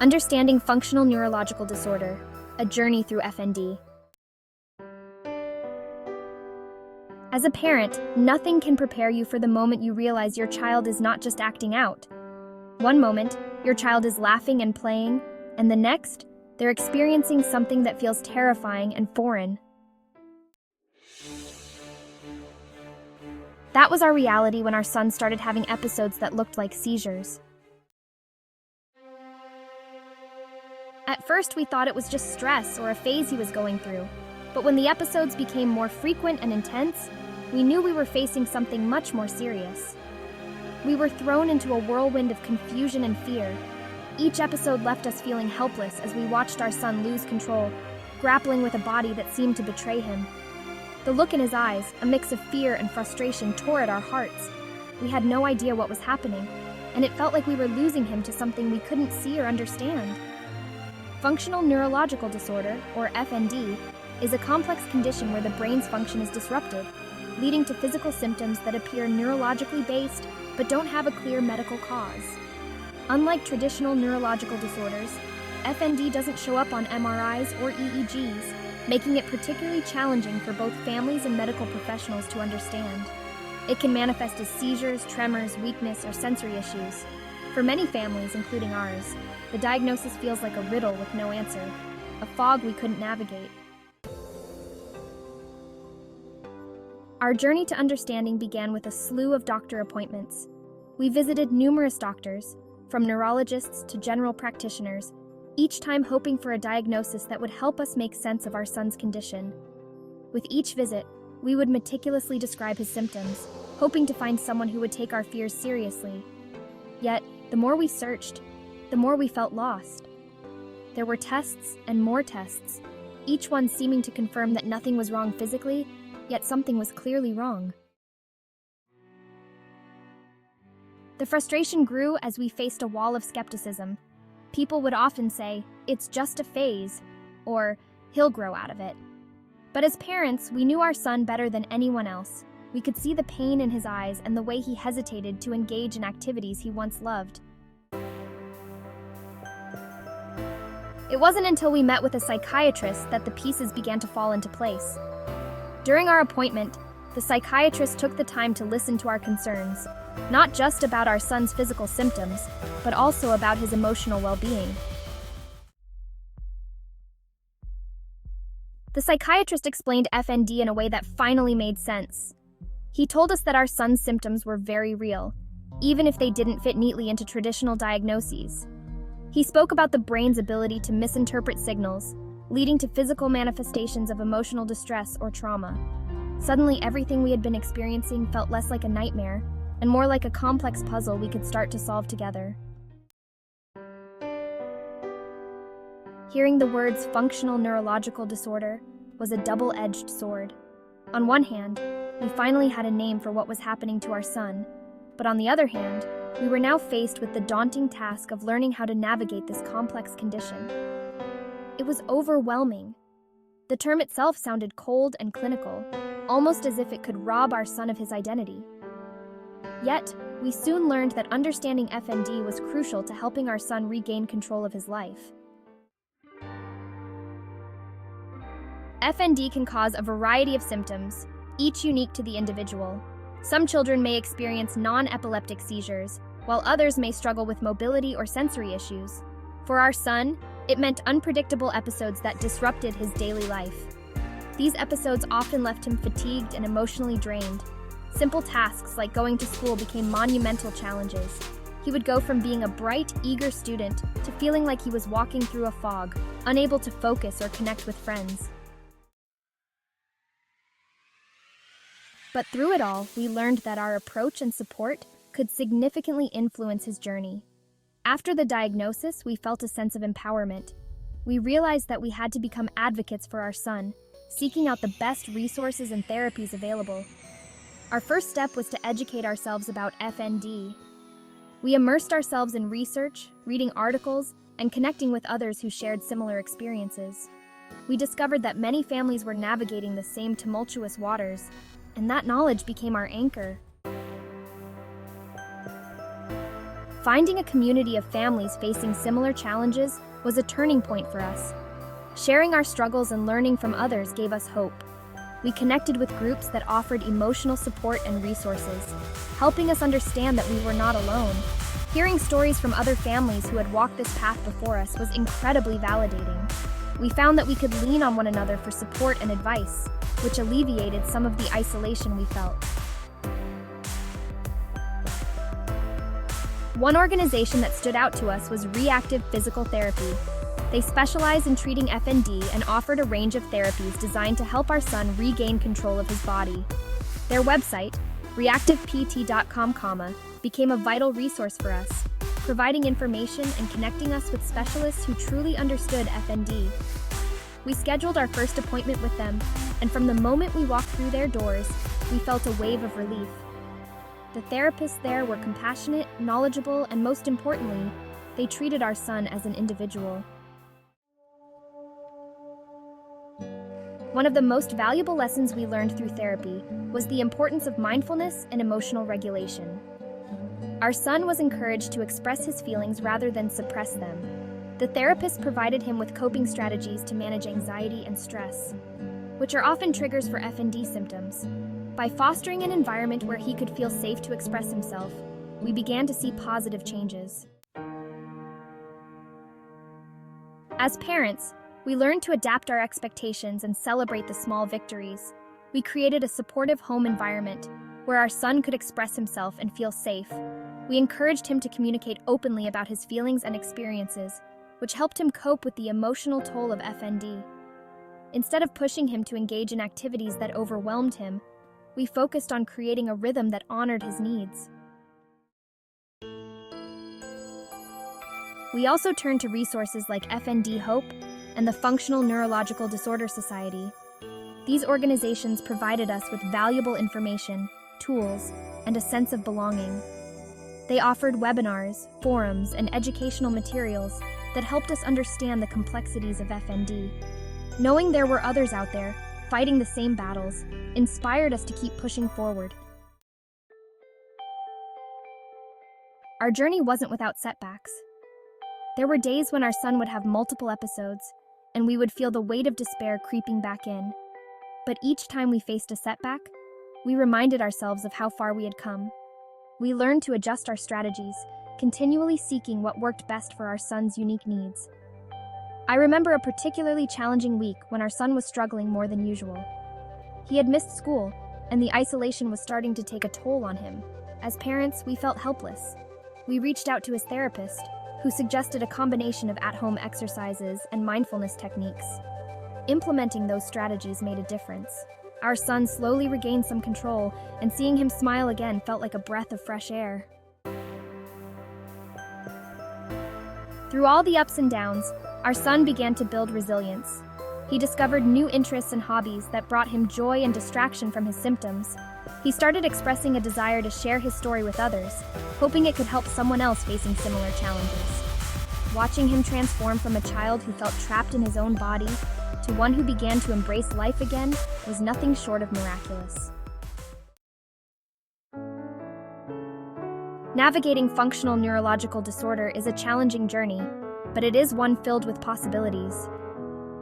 Understanding Functional Neurological Disorder, a journey through FND. As a parent, nothing can prepare you for the moment you realize your child is not just acting out. One moment, your child is laughing and playing, and the next, they're experiencing something that feels terrifying and foreign. That was our reality when our son started having episodes that looked like seizures. At first, we thought it was just stress or a phase he was going through, but when the episodes became more frequent and intense, we knew we were facing something much more serious. We were thrown into a whirlwind of confusion and fear. Each episode left us feeling helpless as we watched our son lose control, grappling with a body that seemed to betray him. The look in his eyes, a mix of fear and frustration, tore at our hearts. We had no idea what was happening, and it felt like we were losing him to something we couldn't see or understand. Functional Neurological Disorder, or FND, is a complex condition where the brain's function is disrupted, leading to physical symptoms that appear neurologically based but don't have a clear medical cause. Unlike traditional neurological disorders, FND doesn't show up on MRIs or EEGs, making it particularly challenging for both families and medical professionals to understand. It can manifest as seizures, tremors, weakness, or sensory issues. For many families, including ours, the diagnosis feels like a riddle with no answer, a fog we couldn't navigate. Our journey to understanding began with a slew of doctor appointments. We visited numerous doctors, from neurologists to general practitioners, each time hoping for a diagnosis that would help us make sense of our son's condition. With each visit, we would meticulously describe his symptoms, hoping to find someone who would take our fears seriously. Yet, the more we searched, the more we felt lost. There were tests and more tests, each one seeming to confirm that nothing was wrong physically, yet something was clearly wrong. The frustration grew as we faced a wall of skepticism. People would often say, "It's just a phase," or "He'll grow out of it." But as parents, we knew our son better than anyone else. We could see the pain in his eyes and the way he hesitated to engage in activities he once loved. It wasn't until we met with a psychiatrist that the pieces began to fall into place. During our appointment, the psychiatrist took the time to listen to our concerns, not just about our son's physical symptoms, but also about his emotional well-being. The psychiatrist explained FND in a way that finally made sense. He told us that our son's symptoms were very real, even if they didn't fit neatly into traditional diagnoses. He spoke about the brain's ability to misinterpret signals, leading to physical manifestations of emotional distress or trauma. Suddenly, everything we had been experiencing felt less like a nightmare and more like a complex puzzle we could start to solve together. Hearing the words functional neurological disorder was a double-edged sword. On one hand, we finally had a name for what was happening to our son, but on the other hand, we were now faced with the daunting task of learning how to navigate this complex condition. It was overwhelming. The term itself sounded cold and clinical, almost as if it could rob our son of his identity. Yet, we soon learned that understanding FND was crucial to helping our son regain control of his life. FND can cause a variety of symptoms, each unique to the individual. Some children may experience non-epileptic seizures, while others may struggle with mobility or sensory issues. For our son, it meant unpredictable episodes that disrupted his daily life. These episodes often left him fatigued and emotionally drained. Simple tasks like going to school became monumental challenges. He would go from being a bright, eager student to feeling like he was walking through a fog, unable to focus or connect with friends. But through it all, we learned that our approach and support could significantly influence his journey. After the diagnosis, we felt a sense of empowerment. We realized that we had to become advocates for our son, seeking out the best resources and therapies available. Our first step was to educate ourselves about FND. We immersed ourselves in research, reading articles, and connecting with others who shared similar experiences. We discovered that many families were navigating the same tumultuous waters, and that knowledge became our anchor. Finding a community of families facing similar challenges was a turning point for us. Sharing our struggles and learning from others gave us hope. We connected with groups that offered emotional support and resources, helping us understand that we were not alone. Hearing stories from other families who had walked this path before us was incredibly validating. We found that we could lean on one another for support and advice, which alleviated some of the isolation we felt. One organization that stood out to us was Reactive Physical Therapy. They specialize in treating FND and offered a range of therapies designed to help our son regain control of his body. Their website, reactivept.com, became a vital resource for us, providing information and connecting us with specialists who truly understood FND. We scheduled our first appointment with them, and from the moment we walked through their doors, we felt a wave of relief. The therapists there were compassionate, knowledgeable, and most importantly, they treated our son as an individual. One of the most valuable lessons we learned through therapy was the importance of mindfulness and emotional regulation. Our son was encouraged to express his feelings rather than suppress them. The therapist provided him with coping strategies to manage anxiety and stress, which are often triggers for FND symptoms. By fostering an environment where he could feel safe to express himself, we began to see positive changes. As parents, we learned to adapt our expectations and celebrate the small victories. We created a supportive home environment where our son could express himself and feel safe. We encouraged him to communicate openly about his feelings and experiences, which helped him cope with the emotional toll of FND. Instead of pushing him to engage in activities that overwhelmed him, we focused on creating a rhythm that honored his needs. We also turned to resources like FND Hope and the Functional Neurological Disorder Society. These organizations provided us with valuable information, tools, and a sense of belonging. They offered webinars, forums, and educational materials that helped us understand the complexities of FND. Knowing there were others out there fighting the same battles inspired us to keep pushing forward. Our journey wasn't without setbacks. There were days when our son would have multiple episodes, and we would feel the weight of despair creeping back in. But each time we faced a setback, we reminded ourselves of how far we had come. We learned to adjust our strategies, continually seeking what worked best for our son's unique needs. I remember a particularly challenging week when our son was struggling more than usual. He had missed school, and the isolation was starting to take a toll on him. As parents, we felt helpless. We reached out to his therapist, who suggested a combination of at-home exercises and mindfulness techniques. Implementing those strategies made a difference. Our son slowly regained some control, and seeing him smile again felt like a breath of fresh air. Through all the ups and downs, our son began to build resilience. He discovered new interests and hobbies that brought him joy and distraction from his symptoms. He started expressing a desire to share his story with others, hoping it could help someone else facing similar challenges. Watching him transform from a child who felt trapped in his own body to one who began to embrace life again was nothing short of miraculous. Navigating functional neurological disorder is a challenging journey, but it is one filled with possibilities.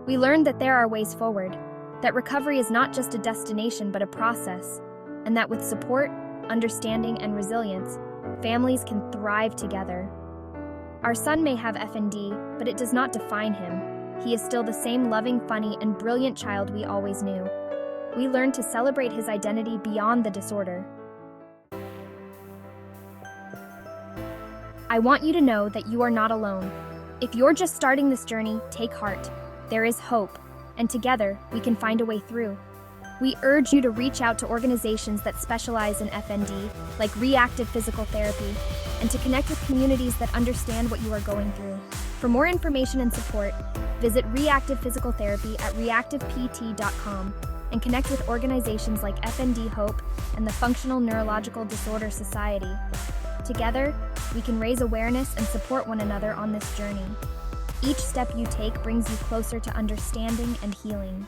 We learned that there are ways forward, that recovery is not just a destination but a process, and that with support, understanding, and resilience, families can thrive together. Our son may have FND, but it does not define him. He is still the same loving, funny, and brilliant child we always knew. We learned to celebrate his identity beyond the disorder. I want you to know that you are not alone. If you're just starting this journey, take heart. There is hope, and together we can find a way through. We urge you to reach out to organizations that specialize in FND, like Reactive Physical Therapy, and to connect with communities that understand what you are going through. For more information and support, visit Reactive Physical Therapy at reactivept.com and connect with organizations like FND Hope and the Functional Neurological Disorder Society. Together, we can raise awareness and support one another on this journey. Each step you take brings you closer to understanding and healing.